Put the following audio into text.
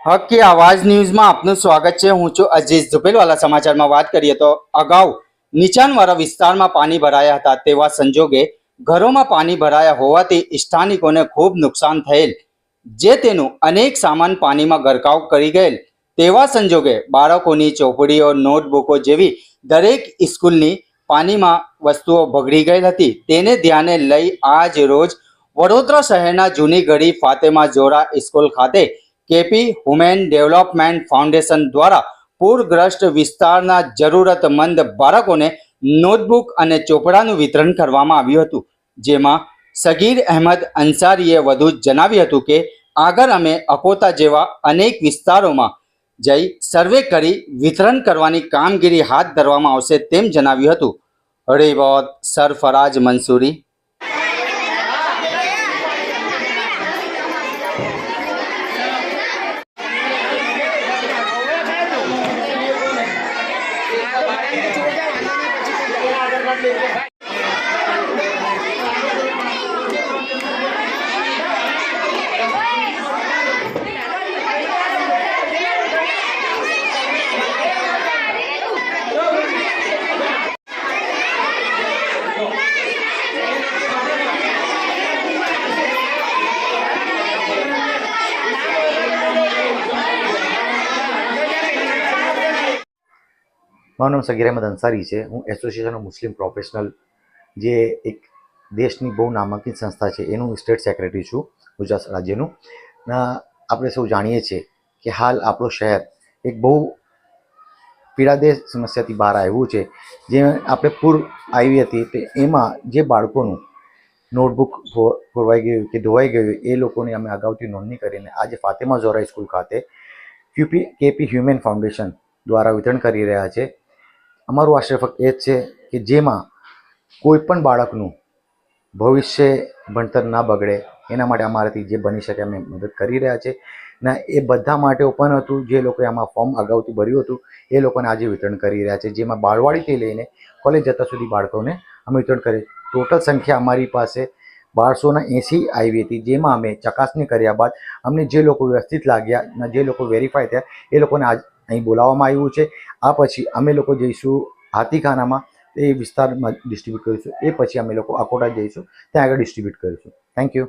હક કે આવાજ ન્યૂઝમાં આપનું સ્વાગત છે। હું છું અજીઝ। ઝુપેલવાલા સમાચારમાં વાત કરીએ તો અગાઉ નીચાણવાળા વિસ્તારમાં પાણી ભરાયા હતા, તેવા સંજોગે ઘરોમાં પાણી ભરાયા હોવાથી સ્થાનિકોને ખૂબ નુકસાન થયેલ, જે તેનું અનેક સામાન પાણીમાં ગરકાવ કરી ગયેલ। તેવા સંજોગે બાળકોની ચોપડીઓ, નોટબુકો જેવી દરેક સ્કૂલની પાણીમાં વસ્તુઓ બગડી ગયેલ હતી। તેને ધ્યાને લઈ આજ રોજ વડોદરા શહેરના જૂની ગળી ફાતેમા ઝોરા સ્કૂલ ખાતે કેપી વુમેન ડેવલપમેન્ટ ફાઉન્ડેશન દ્વારા પૂરગ્રસ્ત વિસ્તારના જરૂરતમંદ બાળકોને નોટબુક અને ચોપડાનું વિતરણ કરવામાં આવ્યું હતું। જેમાં સગીર અહેમદ અંસારીએ વધુ જણાવ્યું હતું કે આગળ અમે અકોતા જેવા અનેક વિસ્તારોમાં જઈ સર્વે કરી વિતરણ કરવાની કામગીરી હાથ ધરવામાં આવશે તેમ જણાવ્યું હતું। રિપોર્ટ સરફરાજ મંસૂરી। મારું નામ સગીર અહેમદ અંસારી છે। હું એસોસિએશન ઓફ મુસ્લિમ પ્રોફેશનલ, જે એક દેશની બહુ નામાંકિત સંસ્થા છે, એનું સ્ટેટ સેક્રેટરી છું ગુજરાત રાજ્યનું। આપણે સૌ જાણીએ છીએ કે હાલ આપણું શહેર એક બહુ પીડાદેય સમસ્યાથી બહાર આવ્યું છે। જે આપણે પૂર આવી હતી તો એમાં જે બાળકોનું નોટબુક ખોરવાઈ ગયું કે ધોવાઈ ગયું, એ લોકોની અમે અગાઉથી નોંધણી કરીને આજે ફાતેમા ઝોરા સ્કૂલ ખાતે કેપી હ્યુમેન ફાઉન્ડેશન દ્વારા વિતરણ કરી રહ્યા છે। અમારું આશય ફક્ત એ જ છે કે જેમાં કોઈ પણ બાળકનું ભવિષ્ય ભણતર ના બગડે, એના માટે અમારાથી જે બની શકે અમે મદદ કરી રહ્યા છે। ને એ બધા માટે ઓપન હતું, જે લોકોએ આમાં ફોર્મ અગાઉથી ભર્યું હતું એ લોકોને આજે વિતરણ કરી રહ્યા છે। જેમાં બાળવાડીથી લઈને કોલેજ જતા સુધી બાળકોને અમે વિતરણ કરીએ। ટોટલ સંખ્યા અમારી પાસે 1280 આવી હતી, જેમાં અમે ચકાસણી કર્યા બાદ અમને જે લોકો વ્યવસ્થિત લાગ્યા અને જે લોકો વેરીફાઈ થયા એ લોકોને આજ અહીં બોલાવવામાં આવ્યું છે। આ પછી અમે લોકો જઈશું હાથીખાનામાં, એ વિસ્તારમાં ડિસ્ટ્રીબ્યુટ કરીશું। એ પછી અમે લોકો અકોટા જઈશું, ત્યાં આગળ ડિસ્ટ્રીબ્યુટ કરીશું। Thank you.